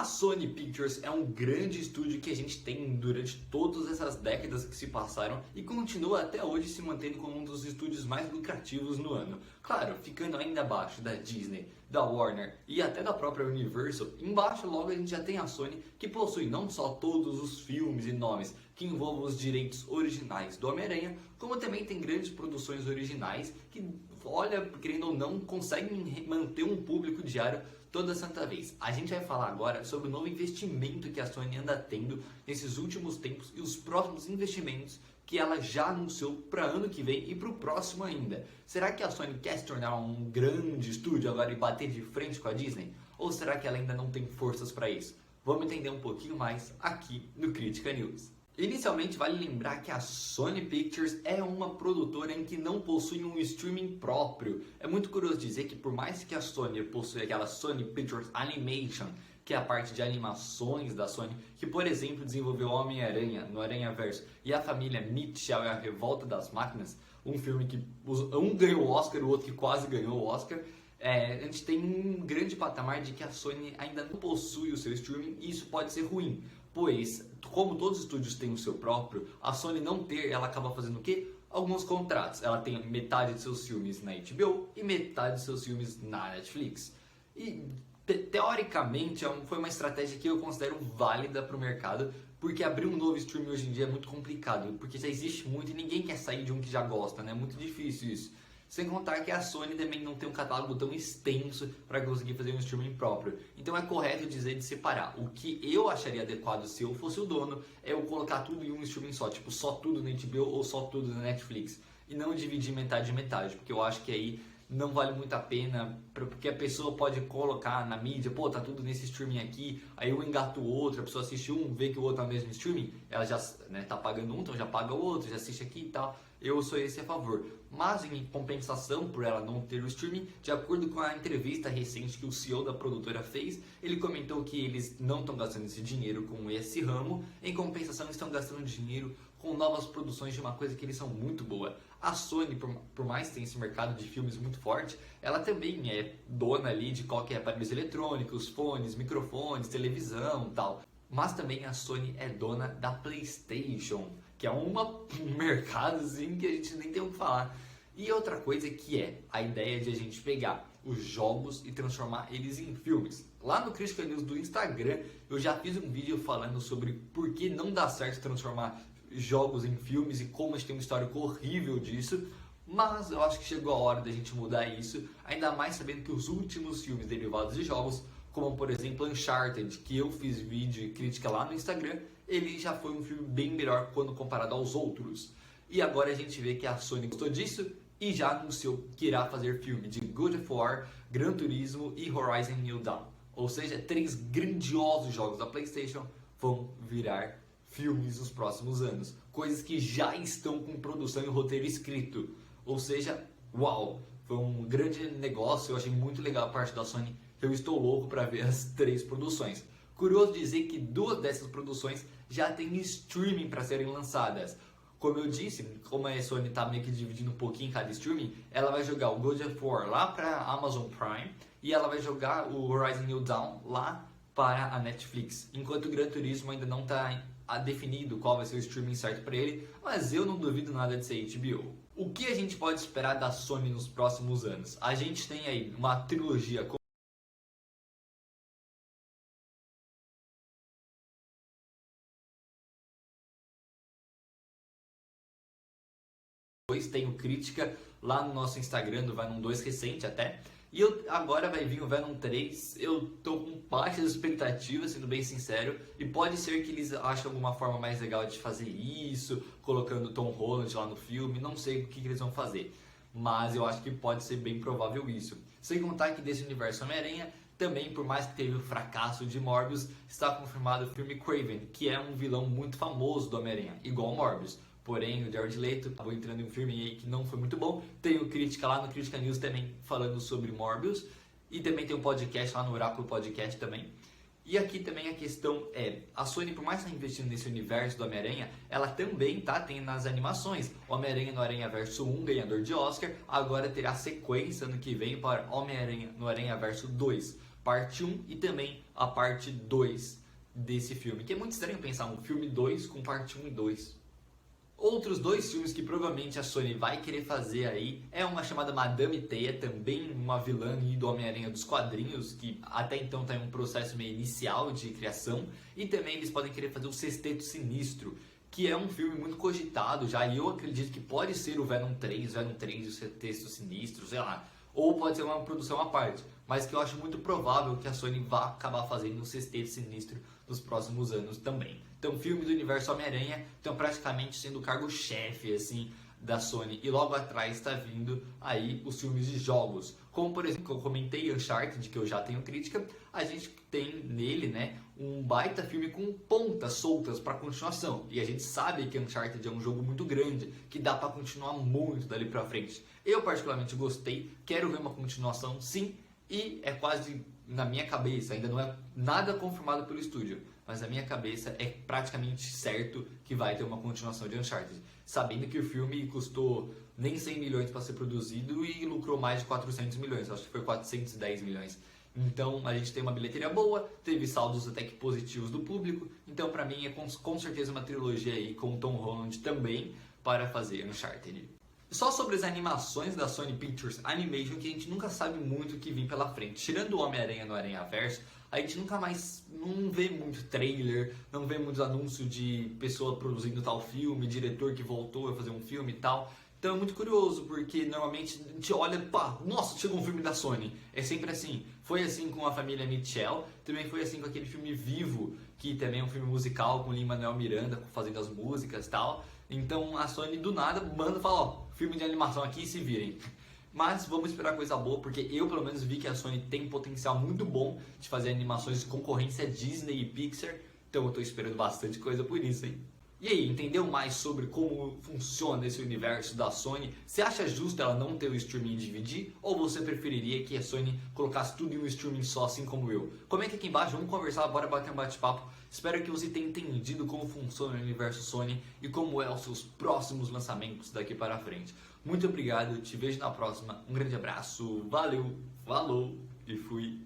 Sony Pictures é um grande estúdio que a gente tem durante todas essas décadas que se passaram e continua até hoje se mantendo como um dos estúdios mais lucrativos no ano. Claro, ficando ainda abaixo da Disney, da Warner e até da própria Universal. Embaixo logo a gente já tem a Sony, que possui não só todos os filmes e nomes que envolvam os direitos originais do Homem-Aranha, como também tem grandes produções originais que, olha, querendo ou não, conseguem manter um público diário toda santa vez. A gente vai falar agora sobre o novo investimento que a Sony anda tendo nesses últimos tempos e os próximos investimentos que ela já anunciou para ano que vem e para o próximo ainda. Será que a Sony quer se tornar um grande estúdio agora e bater de frente com a Disney? Ou será que ela ainda não tem forças para isso? Vamos entender um pouquinho mais aqui no Critica News. Inicialmente, vale lembrar que a Sony Pictures é uma produtora em que não possui um streaming próprio. É muito curioso dizer que por mais que a Sony possui aquela Sony Pictures Animation, que é a parte de animações da Sony, que por exemplo desenvolveu Homem-Aranha no Aranhaverso e a família Mitchell e a Revolta das Máquinas, um filme que um ganhou o Oscar, o outro que quase ganhou o Oscar. A gente tem um grande patamar de que a Sony ainda não possui o seu streaming e isso pode ser ruim, pois como todos os estúdios têm o seu próprio, a Sony não ter, ela acaba fazendo o quê? Alguns contratos. Ela tem metade de seus filmes na HBO e metade de seus filmes na Netflix. E teoricamente foi uma estratégia que eu considero válida para o mercado, porque abrir um novo streaming hoje em dia é muito complicado, porque já existe muito e ninguém quer sair de um que já gosta, né? É muito difícil isso. Sem contar que a Sony também não tem um catálogo tão extenso para conseguir fazer um streaming próprio. Então é correto dizer de separar. O que eu acharia adequado se eu fosse o dono é eu colocar tudo em um streaming só, tipo só tudo na HBO ou só tudo na Netflix. E não dividir metade e metade, porque eu acho que aí não vale muito a pena, porque a pessoa pode colocar na mídia, pô, tá tudo nesse streaming aqui, aí eu engato o outro, a pessoa assiste um, vê que o outro é o mesmo streaming, ela já tá pagando um, então já paga o outro, já assiste aqui e tal. Eu sou esse a favor. Mas em compensação por ela não ter o streaming, de acordo com a entrevista recente que o CEO da produtora fez, ele comentou que eles não estão gastando esse dinheiro com esse ramo, em compensação estão gastando dinheiro com novas produções de uma coisa que eles são muito boa. A Sony, por mais que tenha esse mercado de filmes muito forte, ela também é dona ali de qualquer aparelhos eletrônicos, fones, microfones, televisão e tal. Mas também a Sony é dona da PlayStation, que é um mercado assim que a gente nem tem o que falar. E outra coisa que é a ideia de a gente pegar os jogos e transformar eles em filmes. Lá no Critica News do Instagram eu já fiz um vídeo falando sobre por que não dá certo transformar jogos em filmes e como a gente tem um histórico horrível disso. Mas eu acho que chegou a hora da gente mudar isso, ainda mais sabendo que os últimos filmes derivados de jogos, como por exemplo Uncharted, que eu fiz vídeo e crítica lá no Instagram, ele já foi um filme bem melhor quando comparado aos outros. E agora a gente vê que a Sony gostou disso e já anunciou que irá fazer filme de God of War, Gran Turismo e Horizon New Dawn. Ou seja, 3 grandiosos jogos da PlayStation vão virar filmes nos próximos anos. Coisas que já estão com produção e roteiro escrito. Ou seja, uau! Foi um grande negócio, eu achei muito legal a parte da Sony. Eu estou louco para ver as 3 produções. Curioso dizer que 2 dessas produções já têm streaming para serem lançadas. Como eu disse, como a Sony está meio que dividindo um pouquinho em cada streaming, ela vai jogar o God of War lá para a Amazon Prime e ela vai jogar o Horizon New Dawn lá para a Netflix. Enquanto o Gran Turismo ainda não está definido qual vai ser o streaming certo para ele, mas eu não duvido nada de ser HBO. O que a gente pode esperar da Sony nos próximos anos? A gente tem aí uma trilogia com tem o Crítica lá no nosso Instagram do Venom 2 recente até. E agora vai vir o Venom 3. Eu tô com baixas expectativas, sendo bem sincero. E pode ser que eles achem alguma forma mais legal de fazer isso, colocando Tom Holland lá no filme. Não sei o que eles vão fazer, mas eu acho que pode ser bem provável isso. Sem contar que desse universo Homem-Aranha, também, por mais que teve o fracasso de Morbius, está confirmado o filme Kraven, que é um vilão muito famoso do Homem-Aranha, igual o Morbius. Porém, o Jared Leto acabou entrando em um filme aí que não foi muito bom. Tem o Crítica lá no Critica News também falando sobre Morbius. E também tem um podcast lá no Oráculo Podcast também. E aqui também a questão é, a Sony, por mais que está investindo nesse universo do Homem-Aranha, ela também tem nas animações. Homem-Aranha no Aranhaverso 1, ganhador de Oscar, agora terá sequência ano que vem para Homem-Aranha no Aranhaverso 2. parte 1 e também a parte 2 desse filme. Que é muito estranho pensar um filme 2 com parte 1 e 2. Outros dois filmes que provavelmente a Sony vai querer fazer aí é uma chamada Madame Teia, também uma vilã do Homem-Aranha dos quadrinhos, que até então está em um processo meio inicial de criação, e também eles podem querer fazer o Sexteto Sinistro, que é um filme muito cogitado já, e eu acredito que pode ser o Venom 3 e o Sexteto Sinistro, sei lá, ou pode ser uma produção à parte, mas que eu acho muito provável que a Sony vá acabar fazendo o Sexteto Sinistro nos próximos anos também. Então, filme do universo Homem-Aranha estão praticamente sendo o cargo-chefe assim da Sony, e logo atrás está vindo aí os filmes de jogos, como por exemplo, que eu comentei, Uncharted, que eu já tenho crítica, a gente tem nele, né, um baita filme com pontas soltas para continuação, e a gente sabe que Uncharted é um jogo muito grande, que dá para continuar muito dali para frente. Eu particularmente gostei, quero ver uma continuação sim, e é quase na minha cabeça, ainda não é nada confirmado pelo estúdio, mas na minha cabeça é praticamente certo que vai ter uma continuação de Uncharted, sabendo que o filme custou nem 100 milhões para ser produzido e lucrou mais de 400 milhões, acho que foi 410 milhões. Então a gente tem uma bilheteria boa, teve saldos até que positivos do público, então para mim é com certeza uma trilogia aí com o Tom Holland também para fazer Uncharted. Só sobre as animações da Sony Pictures Animation, que a gente nunca sabe muito o que vem pela frente. Tirando o Homem-Aranha no Aranhaverso, a gente nunca mais não vê muito trailer, não vê muitos anúncios de pessoa produzindo tal filme, diretor que voltou a fazer um filme e tal. Então é muito curioso, porque normalmente a gente olha, pá, nossa, chegou um filme da Sony. É sempre assim. Foi assim com a família Mitchell, também foi assim com aquele filme Vivo, que também é um filme musical com Lin-Manuel Miranda fazendo as músicas e tal. Então a Sony do nada manda e fala, ó, filme de animação aqui e se virem. Mas vamos esperar coisa boa, porque eu pelo menos vi que a Sony tem potencial muito bom de fazer animações de concorrência Disney e Pixar. Então eu tô esperando bastante coisa por isso, hein? E aí, entendeu mais sobre como funciona esse universo da Sony? Você acha justo ela não ter o streaming e dividir? Ou você preferiria que a Sony colocasse tudo em um streaming só, assim como eu? Comenta aqui embaixo, vamos conversar, bora bater um bate-papo. Espero que você tenha entendido como funciona o universo Sony e como é os seus próximos lançamentos daqui para frente. Muito obrigado, te vejo na próxima, um grande abraço, valeu, falou e fui!